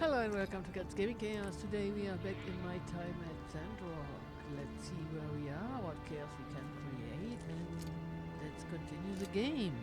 Hello and welcome to Cat's Gaming Chaos. Today we are back in my time at Sandrock. Let's see where we are, what chaos we can create, and let's continue the game.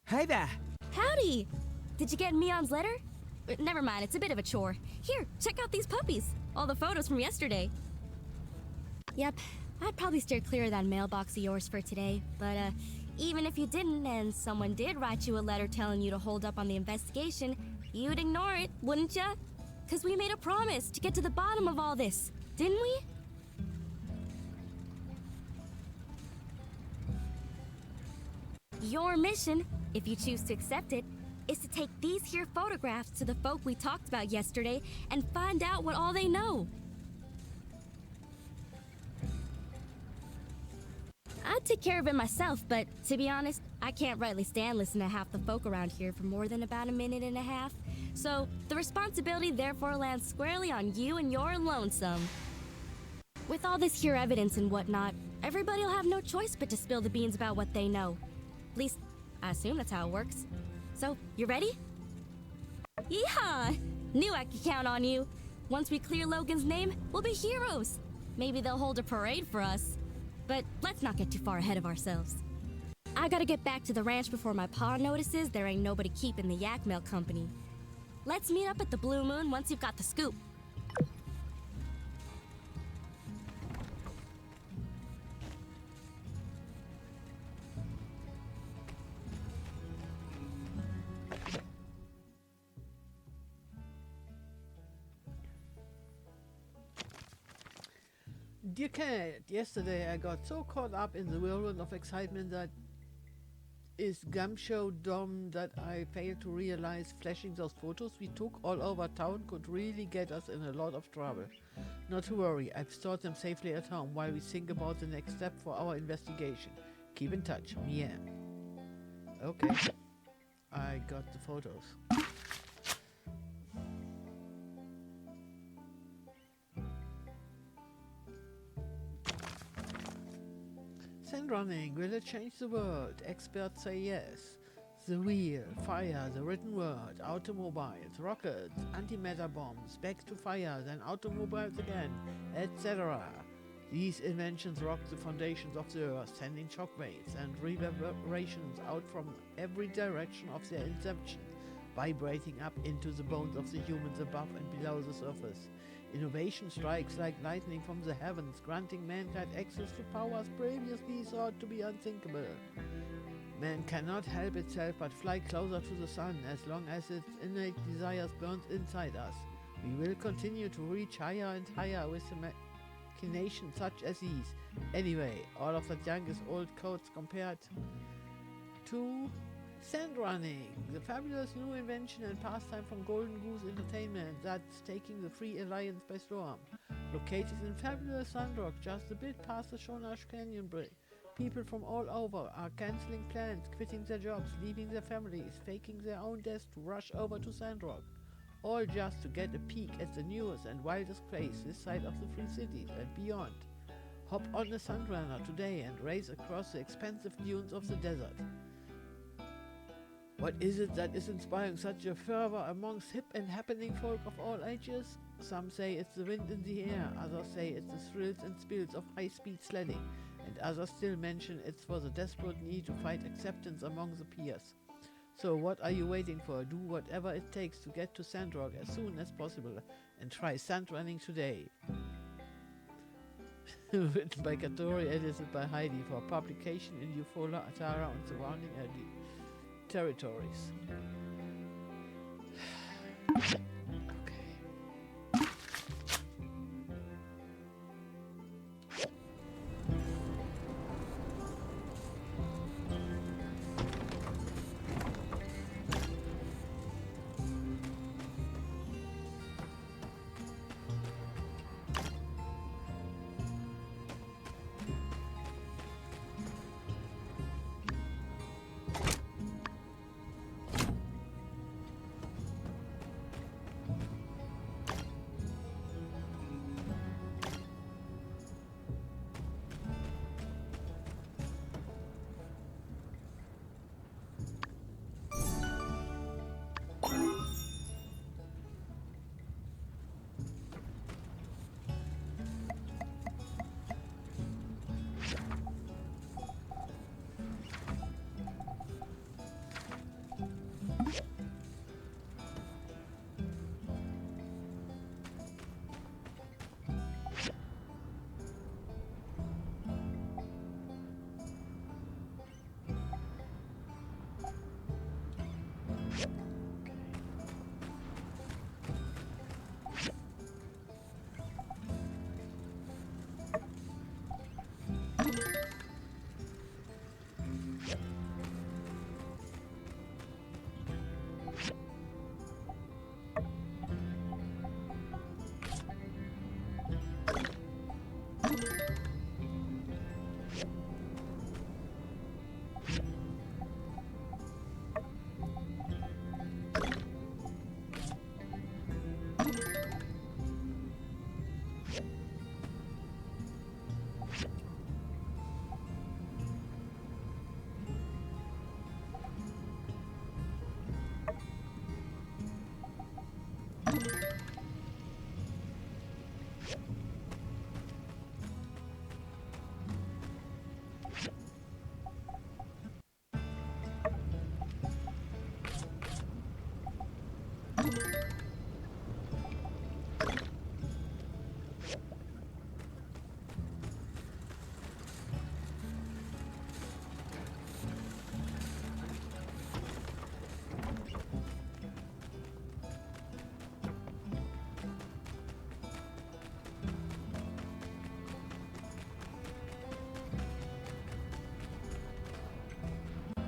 Hey there! Howdy! Did you get Mion's letter? Never mind, it's a bit of a chore. Here, check out these puppies. All the photos from yesterday. Yep, I'd probably steer clear of that mailbox of yours for today, but even if you didn't and someone did write you a letter telling you to hold up on the investigation, you'd ignore it, wouldn't ya? 'Cause we made a promise to get to the bottom of all this, didn't we? Your mission, if you choose to accept it, is to take these here photographs to the folk we talked about yesterday and find out what all they know. I'd take care of it myself, but to be honest, I can't rightly stand listening to half the folk around here for more than about a minute and a half. So the responsibility therefore lands squarely on you and your lonesome. With all this here evidence and whatnot, everybody'll have no choice but to spill the beans about what they know. At least, I assume that's how it works. So, you ready? Yeehaw! Knew I could count on you. Once we clear Logan's name, we'll be heroes. Maybe they'll hold a parade for us. But let's not get too far ahead of ourselves. I gotta get back to the ranch before my pa notices there ain't nobody keeping the yak mail company. Let's meet up at the Blue Moon once you've got the scoop. Dear Cat, yesterday I got so caught up in the whirlwind of excitement that is gumshoe dumb that I failed to realize flashing those photos we took all over town could really get us in a lot of trouble. Not to worry, I've stored them safely at home while we think about the next step for our investigation. Keep in touch, Mia. Okay, I got the photos. Sand running, will it change the world? Experts say yes. The wheel, fire, the written word, automobiles, rockets, antimatter bombs, back to fire, then automobiles again, etc. These inventions rock the foundations of the earth, sending shockwaves and reverberations out from every direction of their inception, vibrating up into the bones of the humans above and below the surface. Innovation strikes like lightning from the heavens, granting mankind access to powers previously thought to be unthinkable. Man cannot help itself but fly closer to the sun as long as its innate desires burns inside us. We will continue to reach higher and higher with machinations such as these. Anyway, all of that junk is old codes compared to sand running, the fabulous new invention and pastime from Golden Goose Entertainment that's taking the Free Alliance by storm. Located in fabulous Sandrock, just a bit past the Shonash Canyon Bridge, people from all over are cancelling plans, quitting their jobs, leaving their families, faking their own deaths to rush over to Sandrock. All just to get a peek at the newest and wildest place this side of the Free Cities and beyond. Hop on the Sandrunner today and race across the expansive dunes of the desert. What is it that is inspiring such a fervor amongst hip and happening folk of all ages? Some say it's the wind in the air, others say it's the thrills and spills of high-speed sledding, and others still mention it's for the desperate need to find acceptance among the peers. So what are you waiting for? Do whatever it takes to get to Sandrock as soon as possible and try sand running today. Written by Katori, edited by Heidi for publication in Eufola, Atara and surrounding territories. Okay.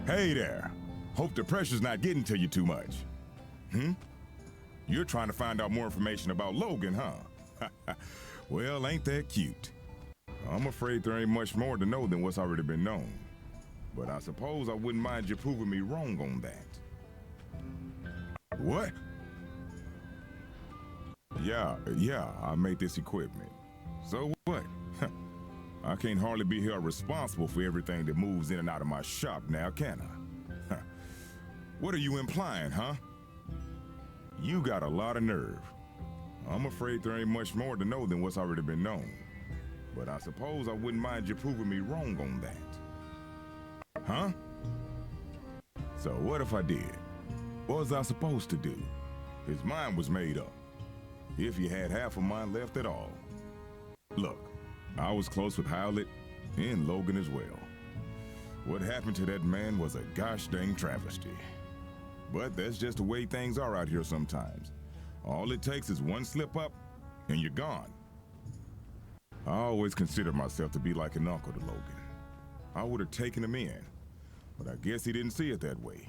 Hey there. Hope the pressure's not getting to you too much. You're trying to find out more information about Logan, huh? Well, ain't that cute? I'm afraid there ain't much more to know than what's already been known. But I suppose I wouldn't mind you proving me wrong on that. What? Yeah, I made this equipment. So what? I can't hardly be held responsible for everything that moves in and out of my shop now, can I? What are you implying, huh? You got a lot of nerve. I'm afraid there ain't much more to know than what's already been known. But I suppose I wouldn't mind you proving me wrong on that. Huh? So what if I did? What was I supposed to do? His mind was made up. If he had half of mine left at all. Look, I was close with Howlett and Logan as well. What happened to that man was a gosh dang travesty. But that's just the way things are out here sometimes. All it takes is one slip up and you're gone. I always considered myself to be like an uncle to Logan. I would have taken him in, but I guess he didn't see it that way.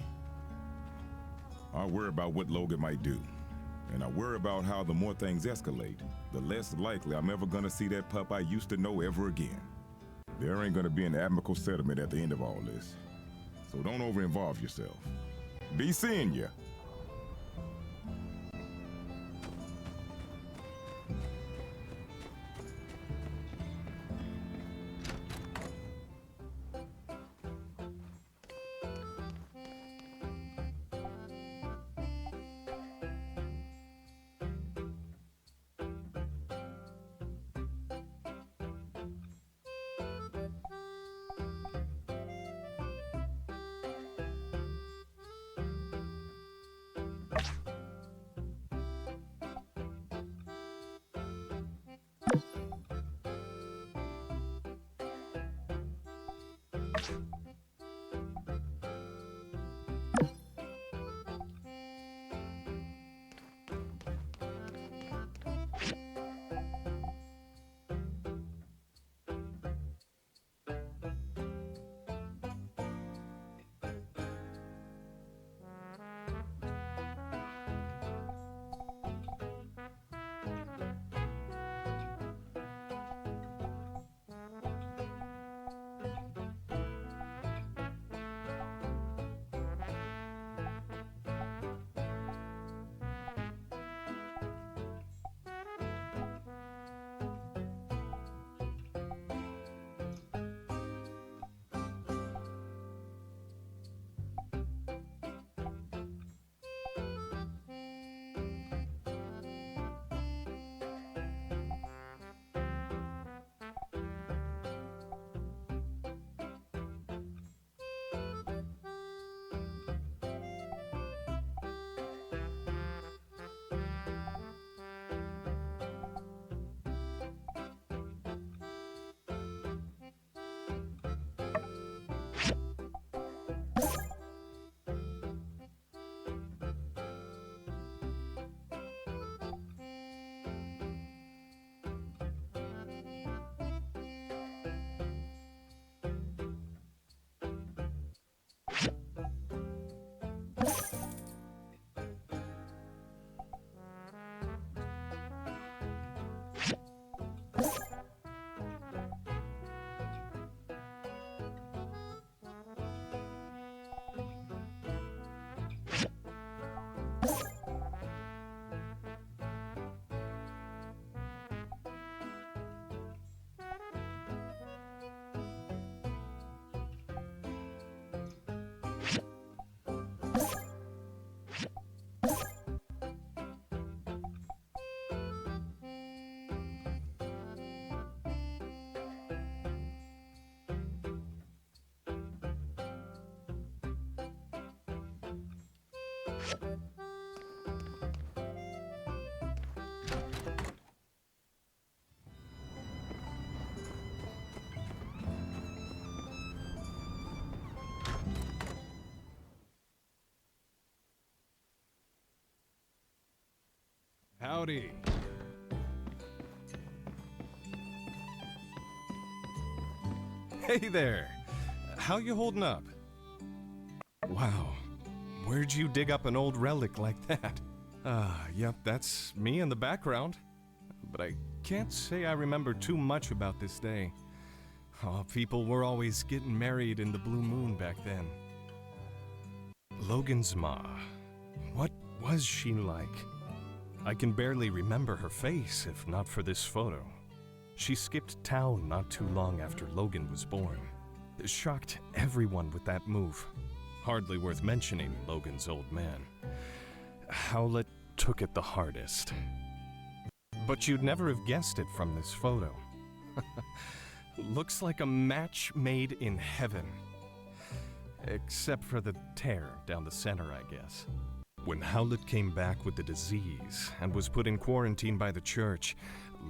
I worry about what Logan might do. And I worry about how the more things escalate, the less likely I'm ever gonna see that pup I used to know ever again. There ain't gonna be an amicable settlement at the end of all this. So don't over-involve yourself. Be seeing ya. Howdy. Hey there. How you holding up? Wow. Where'd you dig up an old relic like that? Yep, that's me in the background. But I can't say I remember too much about this day. Oh, people were always getting married in the blue moon back then. Logan's ma. What was she like? I can barely remember her face if not for this photo. She skipped town not too long after Logan was born. Shocked everyone with that move. Hardly worth mentioning Logan's old man. Howlett took it the hardest. But you'd never have guessed it from this photo. Looks like a match made in heaven. Except for the tear down the center, I guess. When Howlett came back with the disease and was put in quarantine by the church,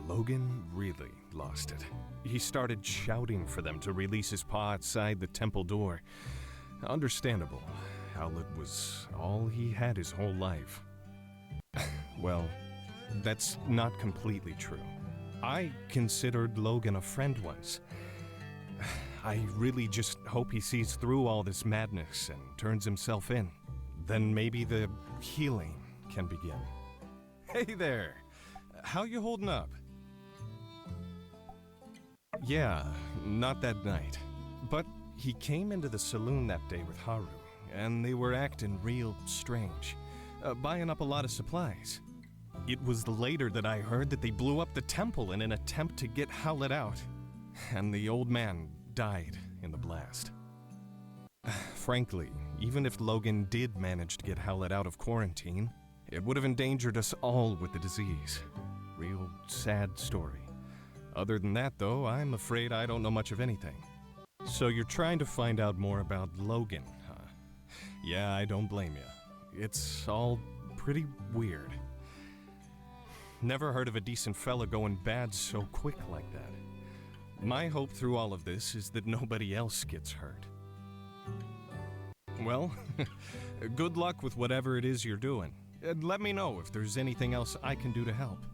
Logan really lost it. He started shouting for them to release his paw outside the temple door. Understandable. Howlett was all he had his whole life. Well, that's not completely true. I considered Logan a friend once. I really just hope he sees through all this madness and turns himself in. Then maybe the healing can begin. Hey there! How you holding up? Yeah, not that night. But he came into the saloon that day with Haru, and they were acting real strange, buying up a lot of supplies. It was later that I heard that they blew up the temple in an attempt to get Howlett out, and the old man died in the blast. Frankly, even if Logan did manage to get Howlett out of quarantine, it would have endangered us all with the disease. Real sad story. Other than that, though, I'm afraid I don't know much of anything. So you're trying to find out more about Logan, huh? Yeah, I don't blame you. It's all pretty weird. Never heard of a decent fella going bad so quick like that. My hope through all of this is that nobody else gets hurt. Well, good luck with whatever it is you're doing. Let me know if there's anything else I can do to help.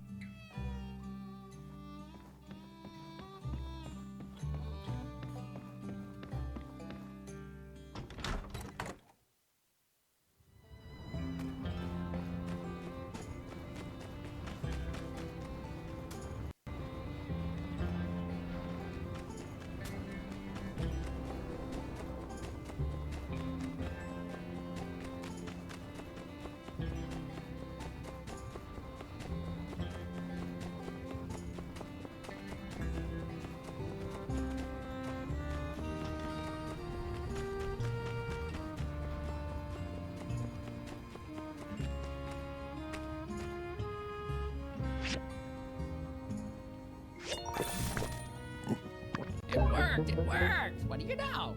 It worked! It worked! What do you know?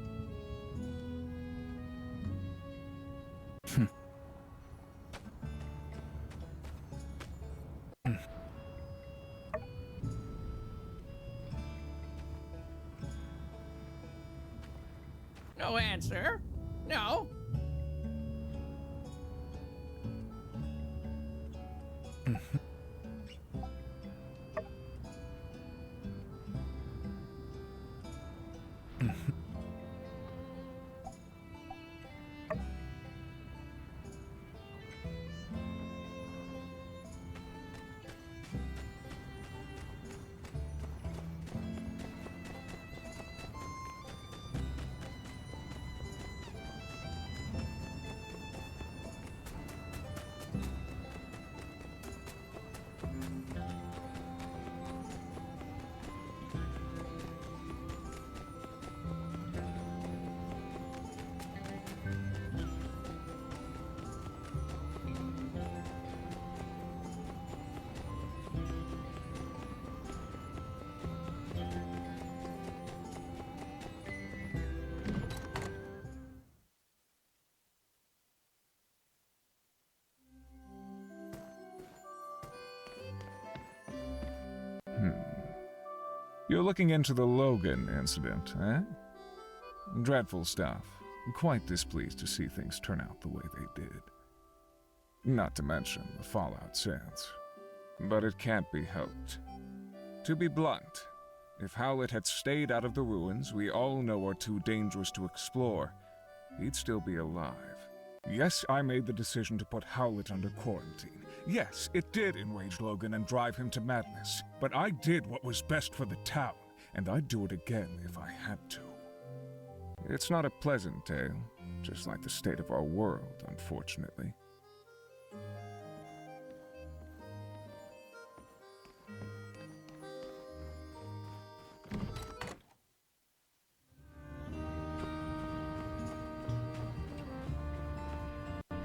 No answer? No? You're looking into the Logan incident, eh? Dreadful stuff. Quite displeased to see things turn out the way they did. Not to mention the fallout since. But it can't be helped. To be blunt, if Howlett had stayed out of the ruins we all know are too dangerous to explore, he'd still be alive. Yes, I made the decision to put Howlett under quarantine. Yes, it did enrage Logan and drive him to madness. But I did what was best for the town, and I'd do it again if I had to. It's not a pleasant tale, just like the state of our world, unfortunately.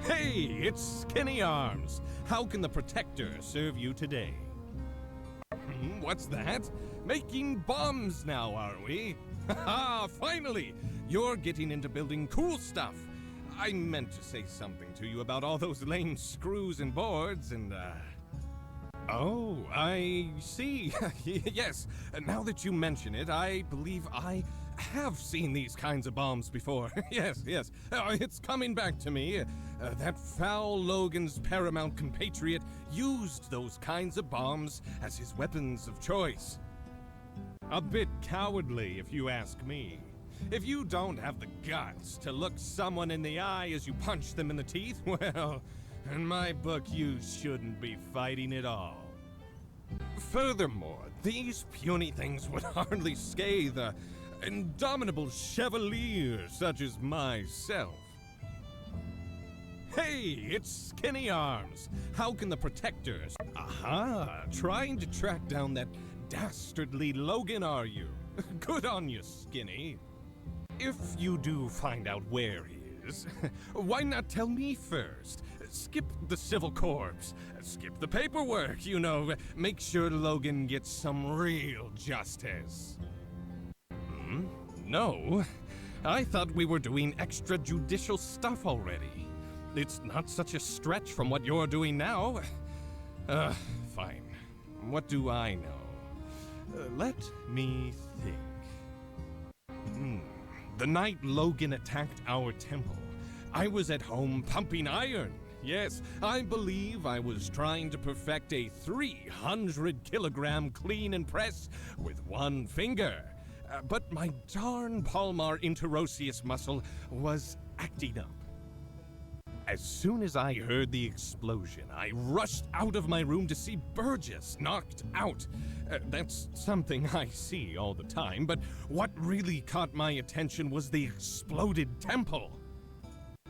Hey, it's Skinny Arms. How can the Protector serve you today? What's that? Making bombs now, are we? Haha, finally! You're getting into building cool stuff. I meant to say something to you about all those lame screws and boards and, Oh, I see. Yes, now that you mention it, I believe I have seen these kinds of bombs before. Yes. It's coming back to me. That foul Logan's paramount compatriot used those kinds of bombs as his weapons of choice. A bit cowardly, if you ask me. If you don't have the guts to look someone in the eye as you punch them in the teeth, well, in my book, you shouldn't be fighting at all. Furthermore, these puny things would hardly scathe an indomitable chevalier such as myself. Hey, it's Skinny Arms. How can the Protectors... Aha, trying to track down that dastardly Logan, are you? Good on you, Skinny. If you do find out where he is, why not tell me first? Skip the civil corps. Skip the paperwork, you know. Make sure Logan gets some real justice. No. I thought we were doing extrajudicial stuff already. It's not such a stretch from what you're doing now. Fine. What do I know? Let me think. The night Logan attacked our temple, I was at home pumping iron. Yes, I believe I was trying to perfect a 300-kilogram clean and press with one finger. But my darn palmar interosseous muscle was acting up. As soon as I heard the explosion, I rushed out of my room to see Burgess knocked out. That's something I see all the time, but what really caught my attention was the exploded temple.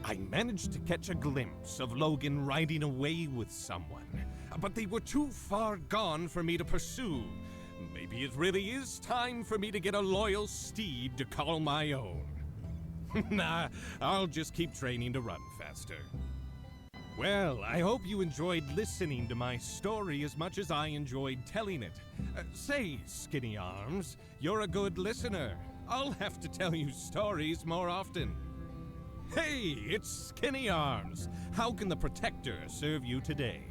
I managed to catch a glimpse of Logan riding away with someone, but they were too far gone for me to pursue. Maybe it really is time for me to get a loyal steed to call my own. Nah, I'll just keep training to run faster. Well, I hope you enjoyed listening to my story as much as I enjoyed telling it. Say, Skinny Arms, you're a good listener. I'll have to tell you stories more often. Hey, it's Skinny Arms. How can the Protector serve you today?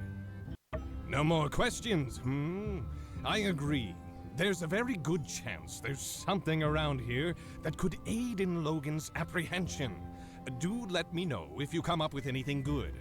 No more questions, I agree. There's a very good chance there's something around here that could aid in Logan's apprehension. Do let me know if you come up with anything good.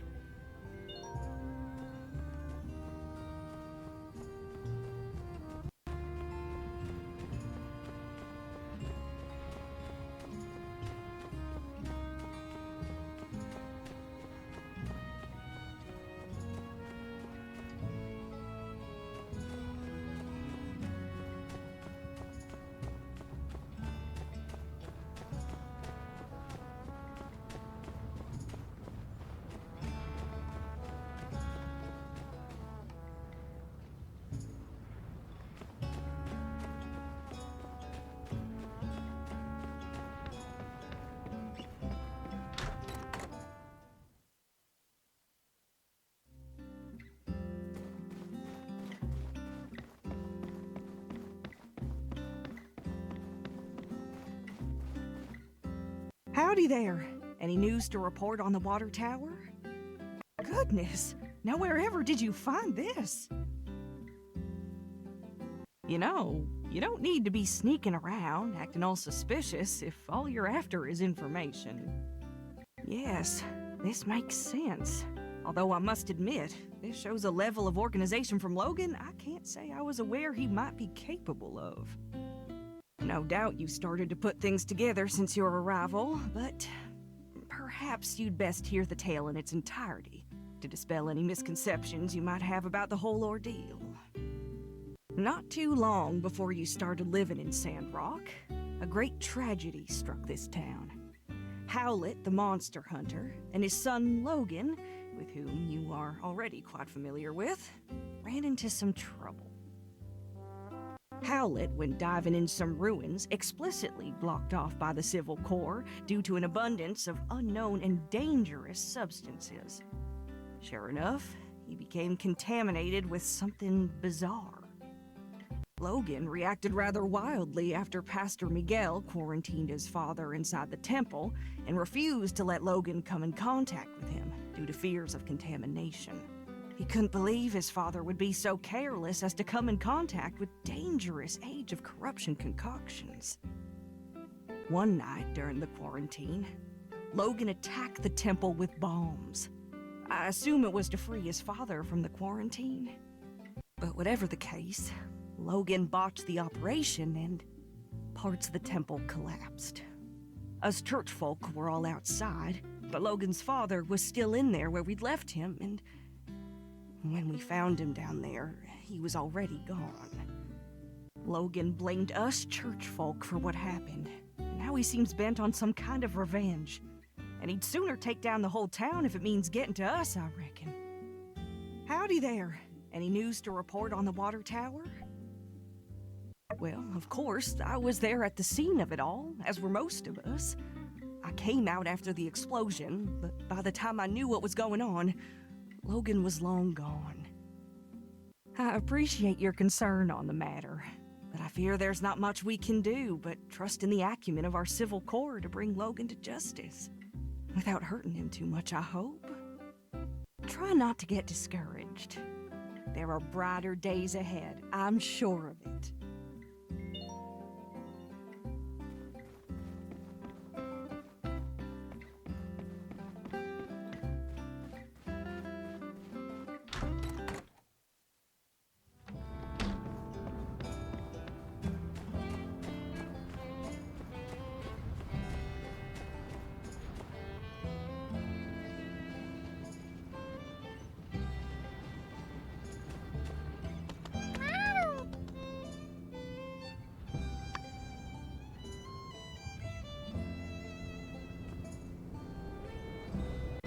Howdy there. Any news to report on the water tower? Goodness, now wherever did you find this? You know, You don't need to be sneaking around, acting all suspicious if all you're after is information. Yes, this makes sense. Although I must admit, this shows a level of organization from Logan I can't say I was aware he might be capable of. No doubt you started to put things together since your arrival, but perhaps you'd best hear the tale in its entirety to dispel any misconceptions you might have about the whole ordeal. Not too long before you started living in Sandrock, a great tragedy struck this town. Howlett, the monster hunter, and his son Logan, with whom you are already quite familiar with, ran into some trouble. Howlett, when diving in some ruins, explicitly blocked off by the Civil Corps due to an abundance of unknown and dangerous substances. Sure enough, he became contaminated with something bizarre. Logan reacted rather wildly after Pastor Miguel quarantined his father inside the temple and refused to let Logan come in contact with him due to fears of contamination. He couldn't believe his father would be so careless as to come in contact with dangerous Age of Corruption concoctions. One night during the quarantine, Logan attacked the temple with bombs. I assume it was to free his father from the quarantine. But whatever the case, Logan botched the operation and parts of the temple collapsed. Us church folk were all outside, but Logan's father was still in there where we'd left him, and when we found him down there, he was already gone. Logan blamed us church folk for what happened, and now he seems bent on some kind of revenge. And he'd sooner take down the whole town if it means getting to us, I reckon. Howdy there. Any news to report on the water tower? Well, of course, I was there at the scene of it all, as were most of us. I came out after the explosion, but by the time I knew what was going on, Logan was long gone. I appreciate your concern on the matter, but I fear there's not much we can do but trust in the acumen of our Civil Corps to bring Logan to justice. Without hurting him too much, I hope. Try not to get discouraged. There are brighter days ahead, I'm sure of it.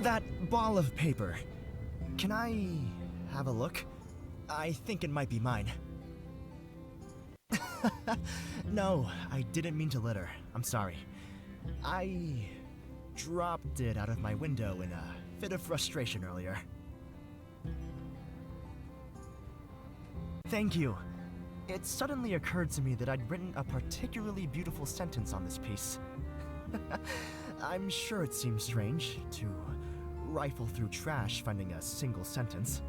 That ball of paper. Can I have a look? I think it might be mine. No, I didn't mean to litter. I'm sorry. I dropped it out of my window in a fit of frustration earlier. Thank you. It suddenly occurred to me that I'd written a particularly beautiful sentence on this piece. I'm sure it seems strange to rifle through trash finding a single sentence.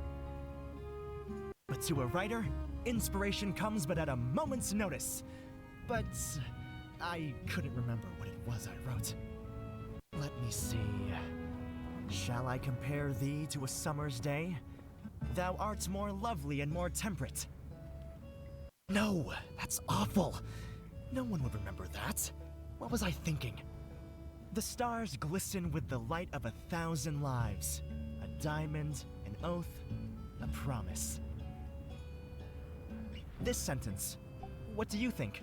But to a writer, inspiration comes but at a moment's notice. But I couldn't remember what it was I wrote. Let me see. Shall I compare thee to a summer's day? Thou art more lovely and more temperate. No, that's awful. No one would remember that. What was I thinking? The stars glisten with the light of 1,000 lives. A diamond, an oath, a promise. This sentence, what do you think?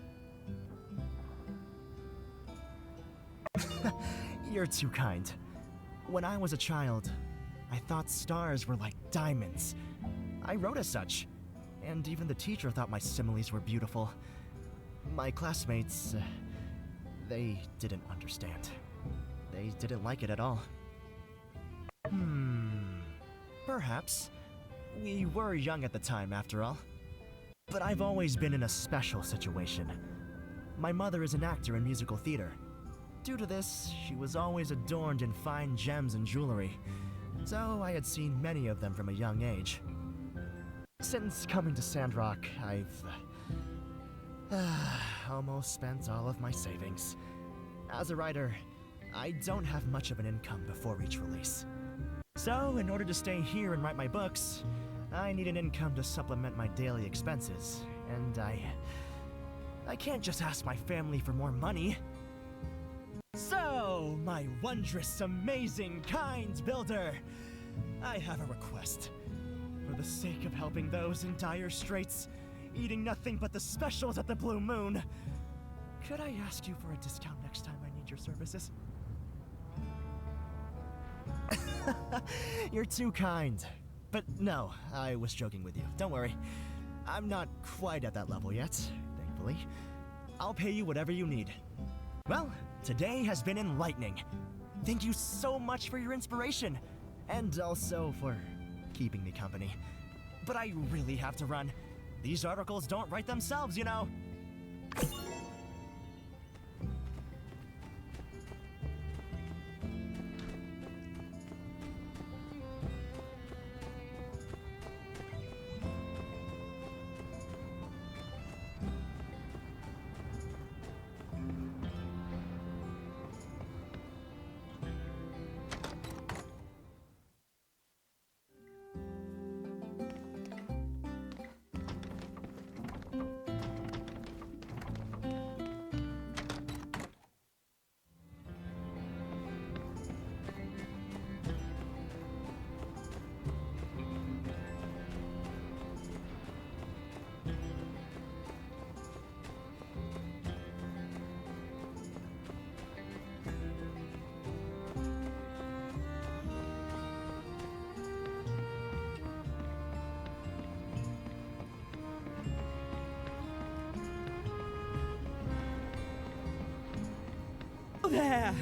You're too kind. When I was a child, I thought stars were like diamonds. I wrote as such, and even the teacher thought my similes were beautiful. My classmates, they didn't understand. They didn't like it at all. Perhaps. We were young at the time, after all. But I've always been in a special situation. My mother is an actor in musical theater. Due to this, she was always adorned in fine gems and jewelry, so I had seen many of them from a young age. Since coming to Sandrock, Almost spent all of my savings. As a writer, I don't have much of an income before each release. So, in order to stay here and write my books, I need an income to supplement my daily expenses, and I can't just ask my family for more money. So, my wondrous, amazing, kind builder, I have a request. For the sake of helping those in dire straits, eating nothing but the specials at the Blue Moon, could I ask you for a discount next time I need your services? You're too kind. But no, I was joking with you. Don't worry. I'm not quite at that level yet, thankfully. I'll pay you whatever you need. Well, today has been enlightening. Thank you so much for your inspiration, and also for keeping me company. But I really have to run. These articles don't write themselves, you know. There!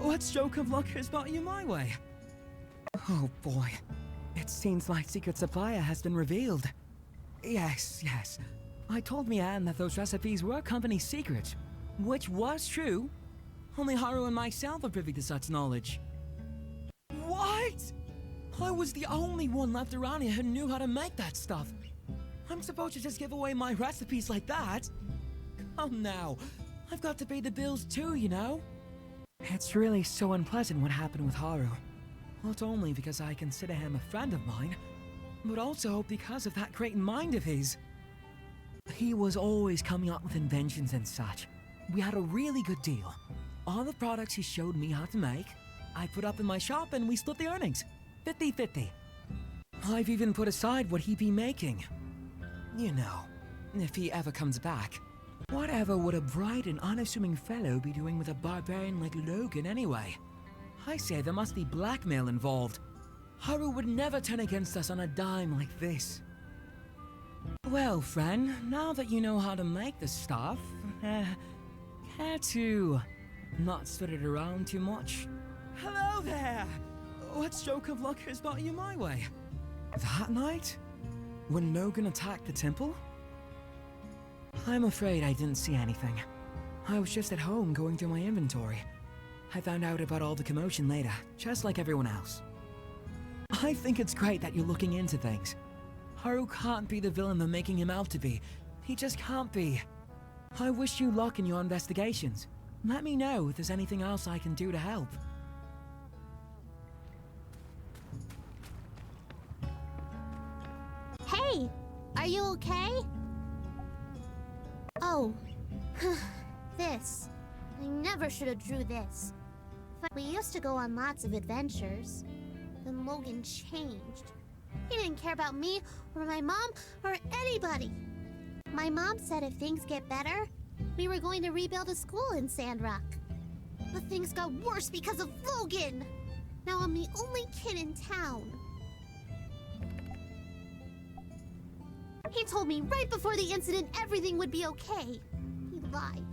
What stroke of luck has brought you my way? Oh boy. It seems my secret supplier has been revealed. Yes. I told Mian that those recipes were company secret, which was true. Only Haru and myself are privy to such knowledge. What? I was the only one left around here who knew how to make that stuff. I'm supposed to just give away my recipes like that? Come now. I've got to pay the bills too, you know? It's really so unpleasant what happened with Haru. Not only because I consider him a friend of mine, but also because of that great mind of his. He was always coming up with inventions and such. We had a really good deal. All the products he showed me how to make, I put up in my shop and we split the earnings. 50-50. I've even put aside what he'd be making. You know, if he ever comes back. Whatever would a bright and unassuming fellow be doing with a barbarian like Logan anyway? I say there must be blackmail involved. Haru would never turn against us on a dime like this. Well, friend, now that you know how to make the stuff, care to not spread it around too much? Hello there! What stroke of luck has brought you my way? That night? When Logan attacked the temple? I'm afraid I didn't see anything. I was just at home going through my inventory. I found out about all the commotion later, just like everyone else. I think it's great that you're looking into things. Haru can't be the villain they're making him out to be. He just can't be. I wish you luck in your investigations. Let me know if there's anything else I can do to help. Hey! Are you okay? Oh. This. I never should have drew this. We used to go on lots of adventures. Then Logan changed. He didn't care about me, or my mom, or anybody. My mom said if things get better, we were going to rebuild a school in Sandrock. But things got worse because of Logan! Now I'm the only kid in town. He told me right before the incident everything would be okay. He lied.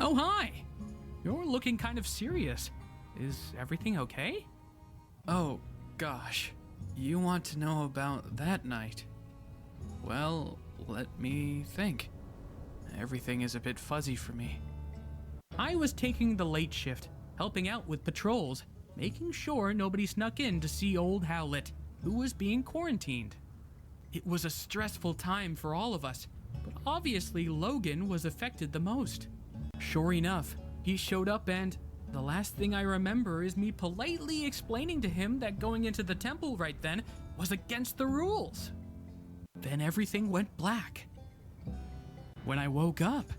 Oh, hi! You're looking kind of serious. Is everything okay? Oh, gosh. You want to know about that night? Well, let me think. Everything is a bit fuzzy for me. I was taking the late shift, helping out with patrols, making sure nobody snuck in to see old Howlett, who was being quarantined. It was a stressful time for all of us, but obviously Logan was affected the most. Sure enough, he showed up and the last thing I remember is me politely explaining to him that going into the temple right then was against the rules. Then everything went black. When I woke up,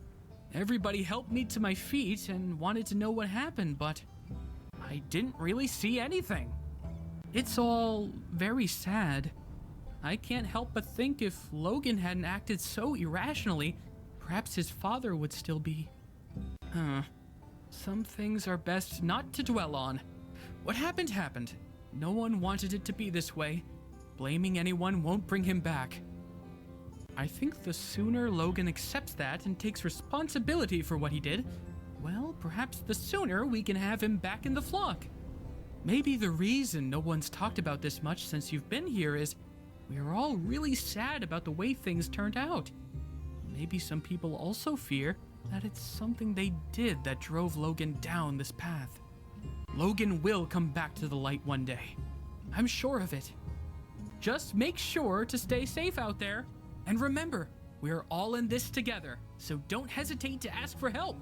everybody helped me to my feet and wanted to know what happened, but I didn't really see anything. It's all very sad. I can't help but think if Logan hadn't acted so irrationally, perhaps his father would still be... Some things are best not to dwell on. What happened happened. No one wanted it to be this way. Blaming anyone won't bring him back. I think the sooner Logan accepts that and takes responsibility for what he did, well, perhaps the sooner we can have him back in the flock. Maybe the reason no one's talked about this much since you've been here is we are all really sad about the way things turned out. Maybe some people also fear that it's something they did that drove Logan down this path. Logan will come back to the light one day. I'm sure of it. Just make sure to stay safe out there. And remember, we're all in this together, so don't hesitate to ask for help.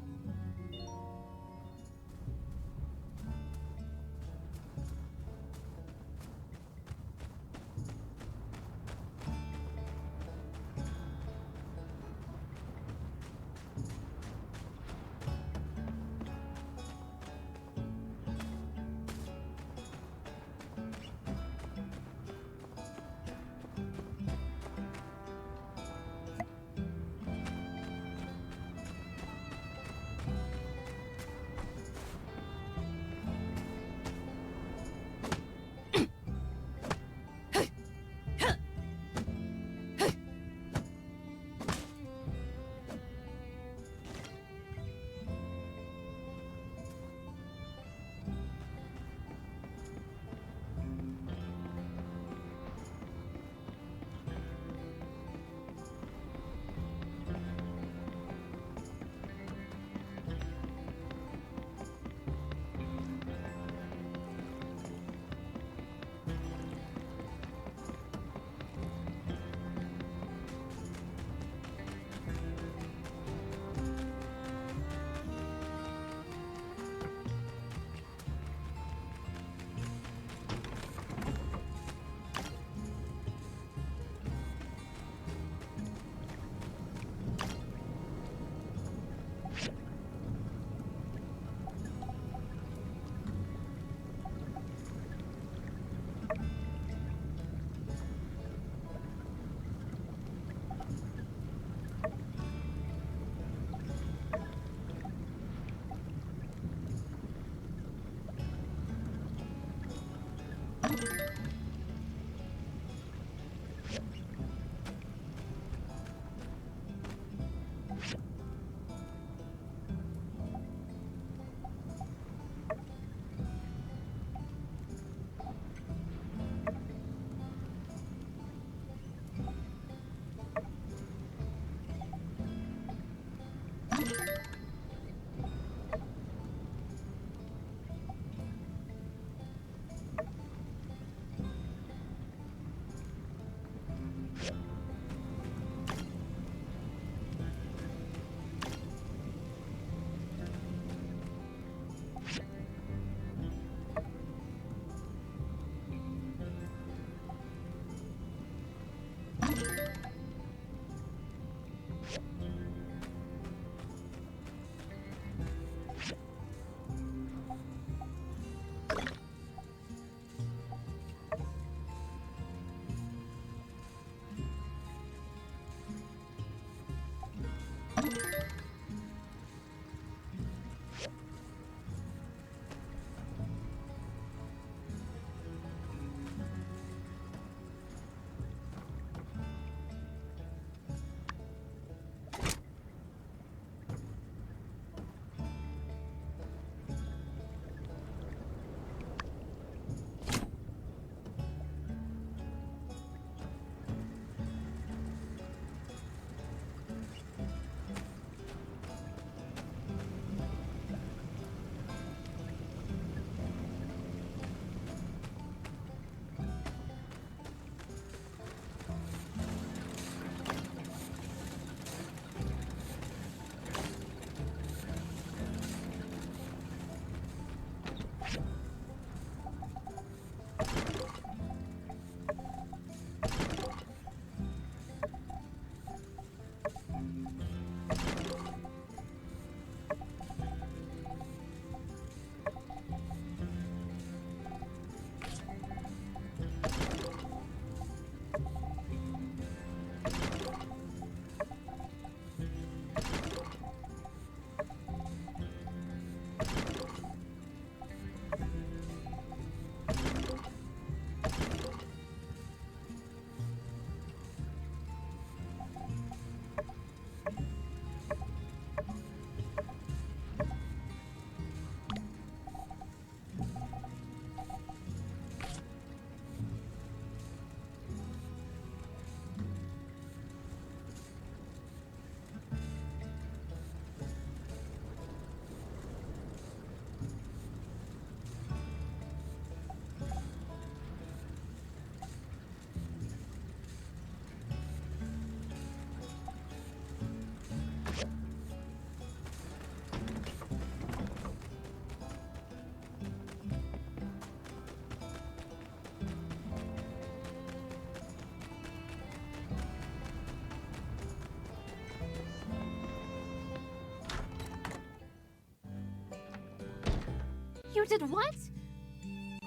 You did what?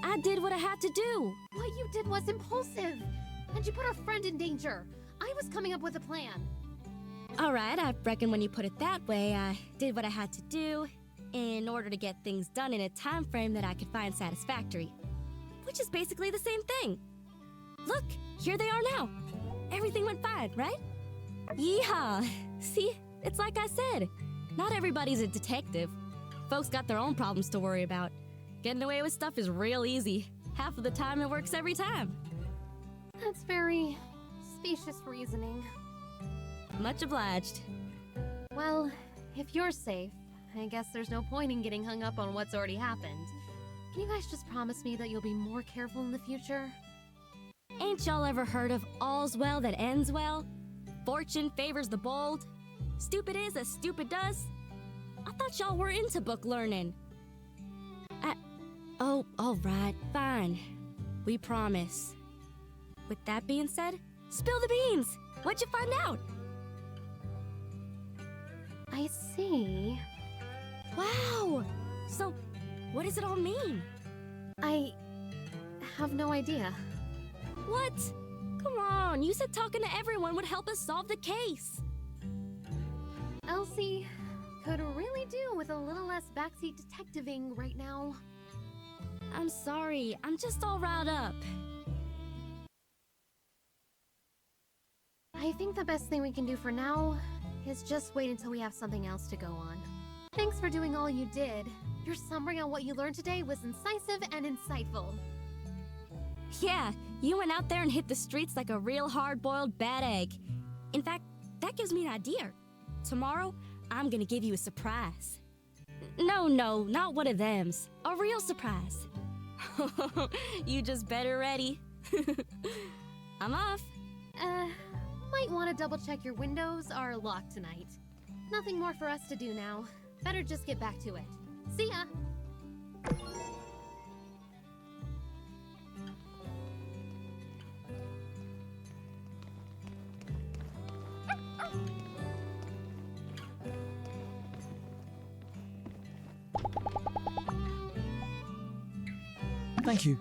I did what I had to do. What you did was impulsive. And you put our friend in danger. I was coming up with a plan. Alright, I reckon when you put it that way, I did what I had to do in order to get things done in a time frame that I could find satisfactory. Which is basically the same thing. Look, here they are now. Everything went fine, right? Yeehaw! See, it's like I said. Not everybody's a detective. Folks got their own problems to worry about. Getting away with stuff is real easy. Half of the time it works every time. That's very specious reasoning. Much obliged. Well, if you're safe, I guess there's no point in getting hung up on what's already happened. Can you guys just promise me that you'll be more careful in the future? Ain't y'all ever heard of all's well that ends well? Fortune favors the bold. Stupid is as stupid does. I thought y'all were into book learning. Oh, alright, fine. We promise. With that being said, spill the beans! What'd you find out? I see. Wow! So, what does it all mean? I have no idea. What? Come on, you said talking to everyone would help us solve the case. Elsie could really do with a little less backseat detectiving right now. I'm sorry, I'm just all riled up. I think the best thing we can do for now is just wait until we have something else to go on. Thanks for doing all you did. Your summary on what you learned today was incisive and insightful. Yeah, you went out there and hit the streets like a real hard-boiled bad egg. In fact, that gives me an idea. Tomorrow, I'm gonna give you a surprise. No, not one of thems. A real surprise. You just better ready. I'm off. Might want to double check your windows are locked tonight. Nothing more for us to do now. Better just get back to it. See ya! Thank you.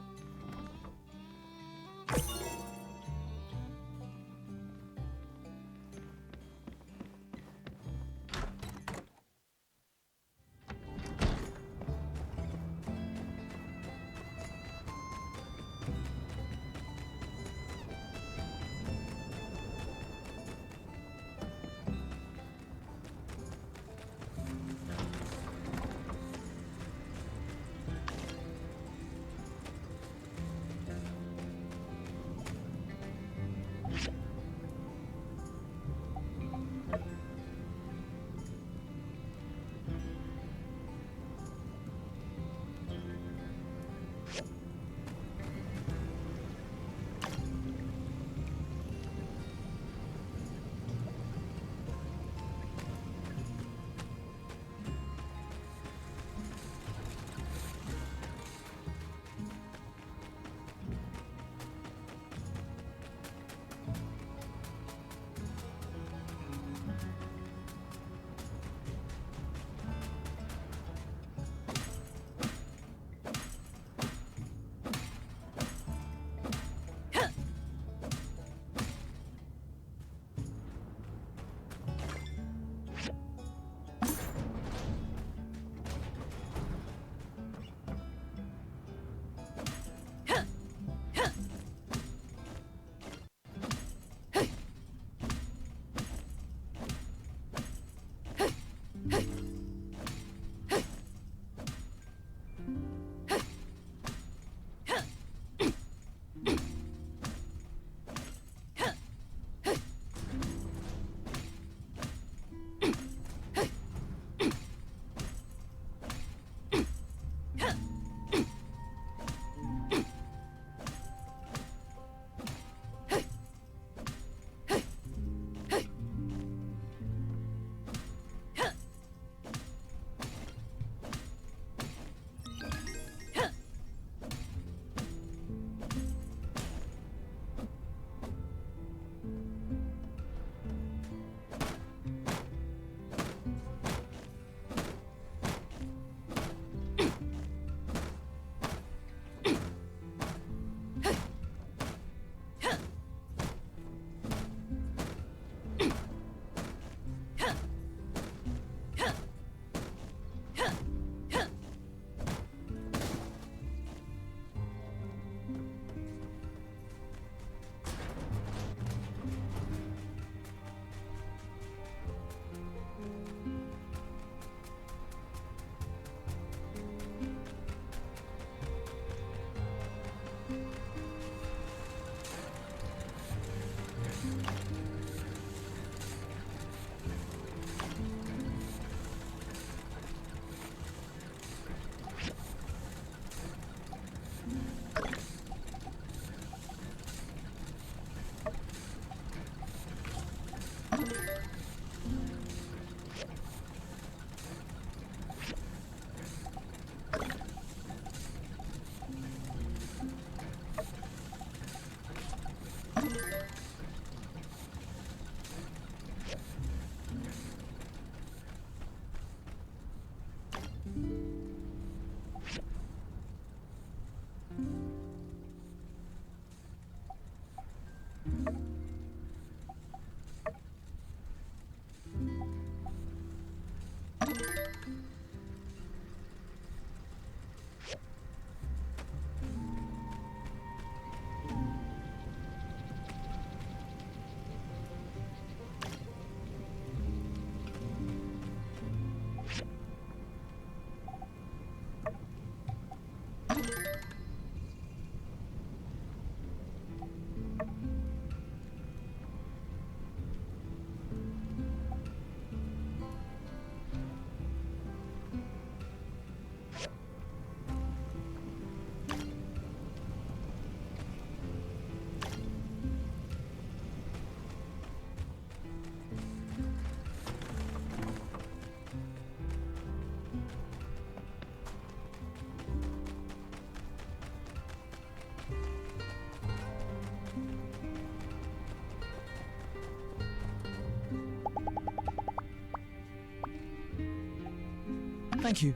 Thank you.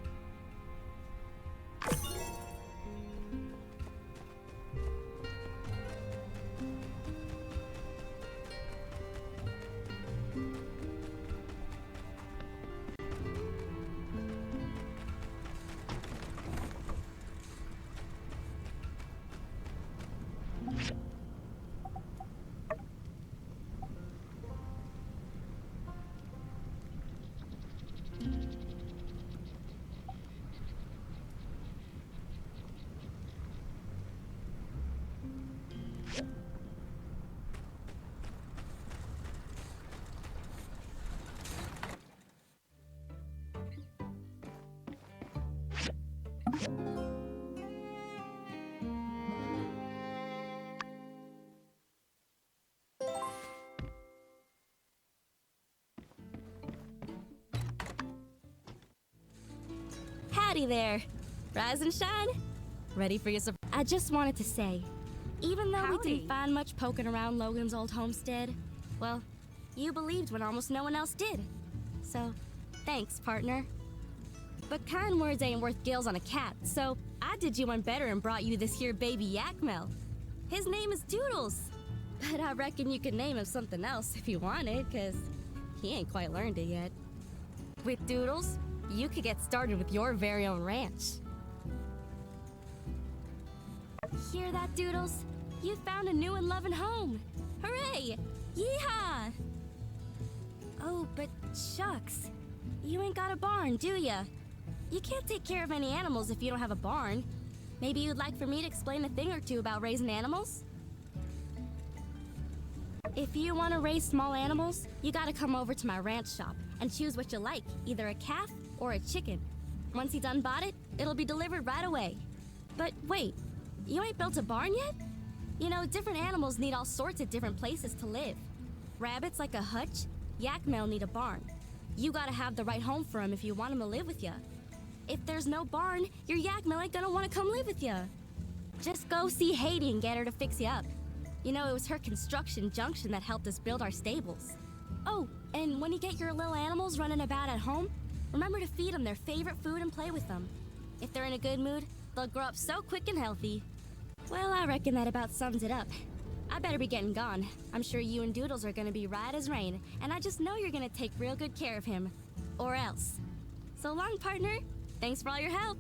Howdy there. Rise and shine. Ready for your surprise? I just wanted to say, even though we Howdy. didn't find much poking around Logan's old homestead, well, you believed when almost no one else did. So, thanks, partner. But kind words ain't worth gills on a cat, so I did you one better and brought you this here baby Yakmel. His name is Doodles. But I reckon you could name him something else if you wanted, 'cause he ain't quite learned it yet. With Doodles, you could get started with your very own ranch. Hear that, Doodles? You found a new and loving home. Hooray! Yeehaw! Oh, but shucks. You ain't got a barn, do ya? You can't take care of any animals if you don't have a barn. Maybe you'd like for me to explain a thing or two about raising animals? If you want to raise small animals, you gotta come over to my ranch shop and choose what you like, either a calf or a chicken. Once you done bought it, it'll be delivered right away. But wait, you ain't built a barn yet? You know, different animals need all sorts of different places to live. Rabbits like a hutch, Yakmel need a barn. You gotta have the right home for 'em if you want 'em to live with ya. If there's no barn, your Yakmel ain't gonna wanna come live with ya. Just go see Haiti and get her to fix you up. You know, it was her construction junction that helped us build our stables. Oh, and when you get your little animals running about at home, remember to feed them their favorite food and play with them. If they're in a good mood, they'll grow up so quick and healthy. Well, I reckon that about sums it up. I better be getting gone. I'm sure you and Doodles are gonna be right as rain, and I just know you're gonna take real good care of him. Or else. So long, partner. Thanks for all your help.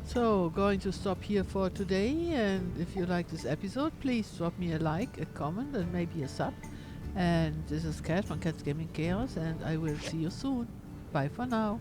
So, going to stop here for today, and if you like this episode, please drop me a like, a comment, and maybe a sub. And this is Kat from Cat's Gaming Chaos, and I will see you soon. Bye for now.